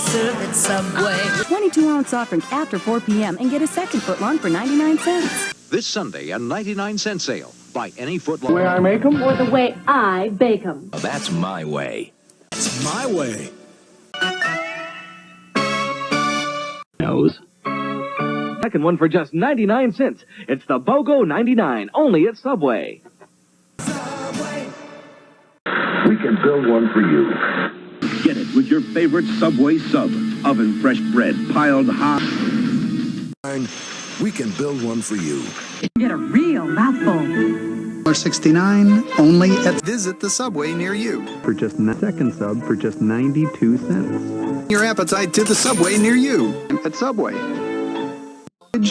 serve at Subway. 22-ounce soft drink after 4 p.m. and get a second footlong for 99 cents. This Sunday, a 99-cent sale. Buy any footlong. The way I make them? Or the way I bake them. Oh, that's my way. That's my way. Nose. Second one for just 99 cents. It's the BOGO 99, only at Subway. We can build one for you. Get it with your favorite Subway sub. Oven fresh bread piled high. We can build one for you. Get a real mouthful. $69 only at Visit the Subway near you. For just a second sub for just 92 cents. Your appetite to the Subway near you at Subway.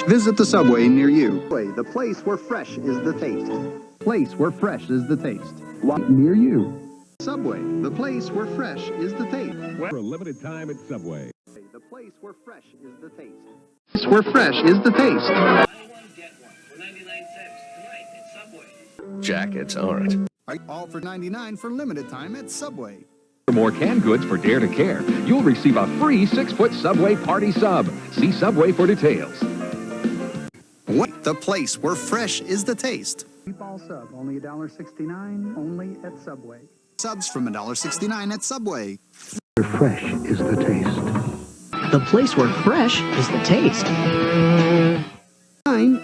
Visit the Subway near you. The place where fresh is the taste. Place where fresh is the taste. Near you. Subway, the place where fresh is the taste. For a limited time at Subway. The place where fresh is the taste. Place where fresh is the taste. Buy one, get one for 99 cents tonight at Subway. Jackets aren't. All for 99 for limited time at Subway. For more canned goods for Dare to Care, you'll receive a free 6-foot Subway party sub. See Subway for details. What? The place where fresh is the taste. Meatball sub, only $1.69, only at Subway. Subs from $1.69 at Subway. Where fresh is the taste. The place where fresh is the taste.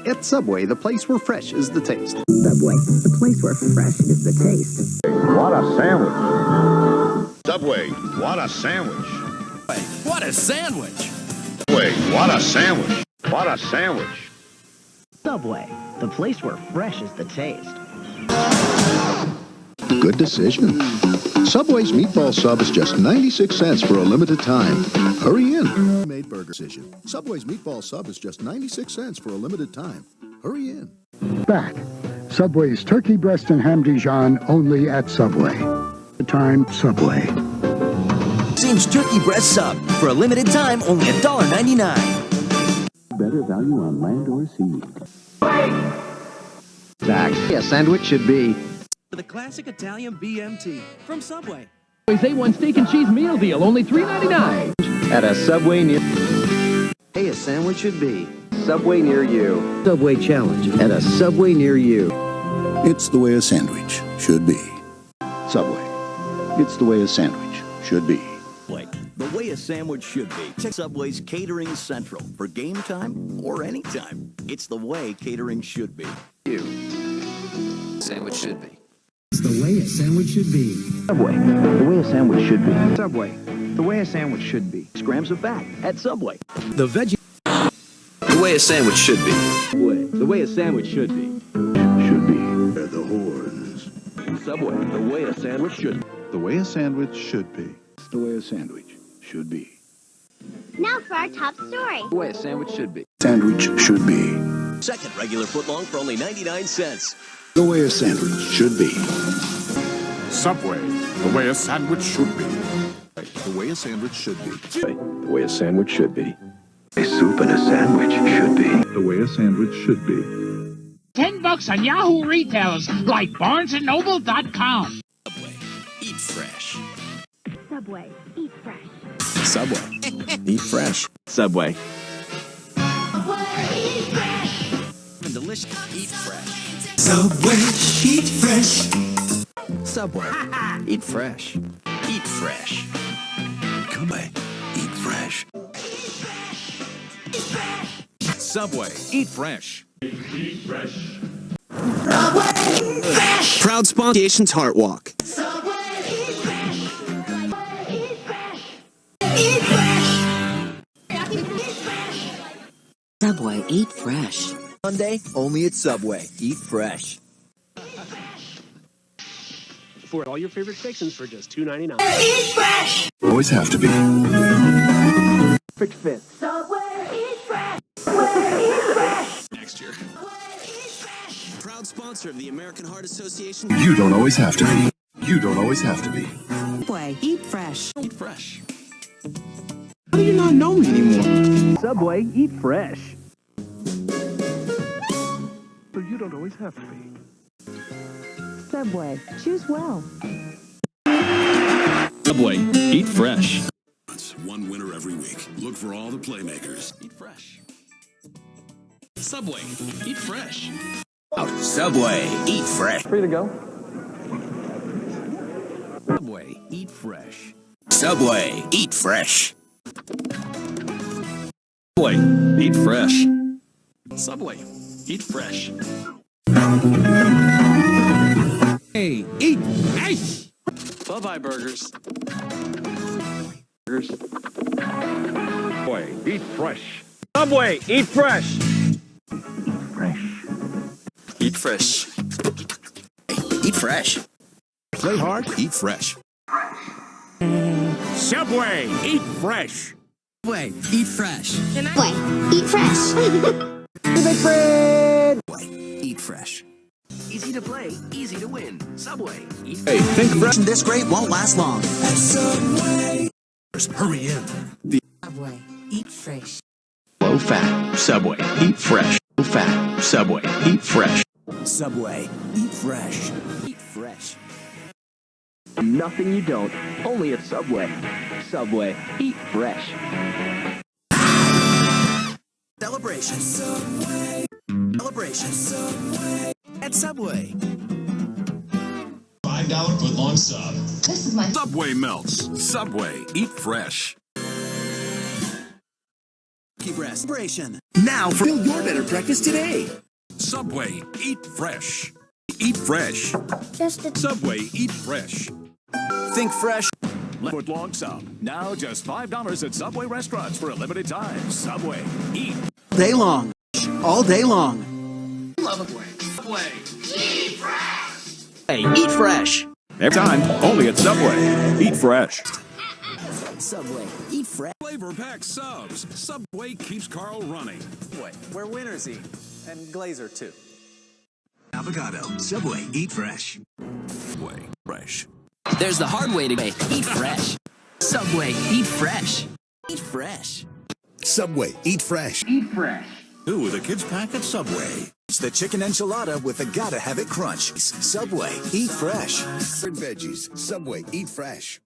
At Subway, the place where fresh is the taste. Subway, the place where fresh is the taste. What a sandwich. Subway, what a sandwich. What a sandwich. Subway, what a sandwich. What a sandwich. Subway, the place where fresh is the taste. Good decision. Subway's meatball sub is just 96 cents for a limited time. Hurry in. Made burger decision. Subway's meatball sub is just 96 cents for a limited time. Hurry in. Back. Subway's turkey breast and ham Dijon only at Subway. The time, Subway. Singe turkey breast sub. For a limited time, only $1.99. Better value on land or sea. Zach, a sandwich should be The classic Italian BMT from Subway. A1 steak and cheese meal deal, only $3.99. at a Subway near. Hey, a sandwich should be Subway near you. Subway challenge at a Subway near you. It's the way a sandwich should be. Subway. It's the way a sandwich should be. The way a sandwich should be. Check Subway's Catering Central for game time or anytime. It's the way catering should be. Sandwich should be. It's the way a sandwich should be. Subway, the way a sandwich should be. Subway, the way a sandwich should be. Grams of fat at Subway. The veggie. The way a sandwich should be. Subway, the way a sandwich should be. Should be. The horns. Subway, the way a sandwich should be. The way a sandwich should be. It's the way a sandwich should be. Now for our top story. The way a sandwich should be. Sandwich should be. Second regular footlong for only 99 cents. The way a sandwich should be. Subway, the way a sandwich should be. The way a sandwich should be. The way a sandwich should be. A soup and a sandwich should be. The way a sandwich should be. $10 on Yahoo retailers like BarnesandNoble.com. Subway, eat fresh. Subway, eat fresh. Subway, eat fresh. Subway. Delicious, eat fresh. Subway, eat fresh. Subway, eat fresh. Eat fresh. Come on, eat fresh. Subway, eat fresh. Eat fresh. Proud sponsor Heart Walk. Subway, eat fresh. Eat fresh. Eat fresh. Eat fresh. Subway, eat fresh. Monday, only at Subway. Eat fresh. For all your favorite fixins for just $2.99. Eat fresh. Always have to be. Perfect fit. Subway, eat fresh. Subway, eat fresh. Next year. Proud sponsor of the American Heart Association. You don't always have to be. You don't always have to be. Subway, eat fresh. Eat fresh. How do you not know me anymore? Subway, eat fresh. So you don't always have to be. Subway, choose well. Subway, eat fresh. one winner every week. Look for all the playmakers. Eat fresh. Subway, eat fresh. Subway, eat fresh. Free to go. Subway, eat fresh. Subway, eat fresh. Subway, eat fresh. Subway, eat fresh. Hey, eat fresh. Bye-bye burgers. Subway, eat fresh. Subway, eat fresh. Eat fresh. Eat fresh. Play hard, eat fresh. Subway, eat fresh. Subway, eat fresh. Subway, eat fresh. Eat fresh. Easy to play, easy to win. Subway, eat Hey, think fresh. This great won't last long. Hurry in. Subway, eat fresh. low fat. Subway, eat fresh. Low fat. Subway, eat fresh. Subway, eat fresh. Eat fresh. Nothing you don't. Only at Subway. Subway, eat fresh. Celebration. Celebration. At Subway. $5 footlong sub. This is my Subway melts. Subway, eat fresh. Keep rest. Celebration. Now for build your better breakfast today. Subway, eat fresh. Eat fresh. just a Subway, eat fresh. Think fresh. Footlong sub. Now just $5 at Subway restaurants for a limited time. Subway, eat Day long. All day long. Subway. Hey, eat fresh. every time, only at Subway. Eat fresh. Subway, eat fresh. Flavor pack subs. Subway keeps Carl running. Subway, where winners eat. And Glazer, too. Avocado. Subway, eat fresh. Subway, fresh. There's the hard way to eat fresh. Subway, eat fresh. Eat fresh. Subway, eat fresh. Eat fresh. Ooh, with a kids pack at Subway. It's the chicken enchilada with the gotta have it crunch. Subway, eat fresh. Veggies. Subway, eat fresh.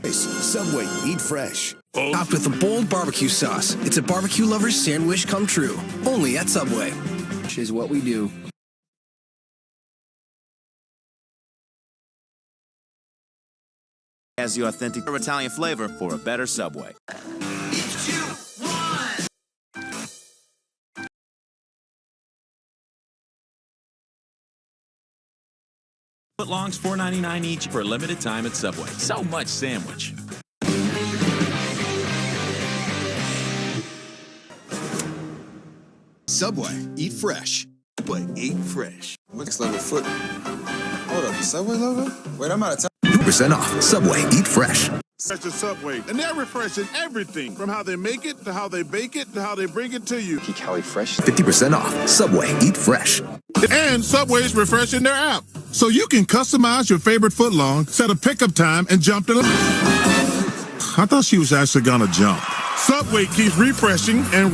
Subway, eat fresh. Topped with a bold barbecue sauce. It's a barbecue lover's sandwich come true. Only at Subway. Which is what we do. Has the authentic Italian flavor for a better Subway. Footlongs, $4.99 each for a limited time at Subway. So much sandwich. Subway, eat fresh. Subway, eat fresh. Next level foot. Hold up, the Subway logo? Wait, I'm out of time. 2% off. Subway, eat fresh. Fresh at Subway. And they're refreshing everything from how they make it to how they bake it to how they bring it to you. Cali Fresh. 50% off. Subway, eat fresh. And Subway's refreshing their app. So you can customize your favorite footlong, set a pickup time, and jump to the... I thought she was actually gonna jump. Subway keeps refreshing and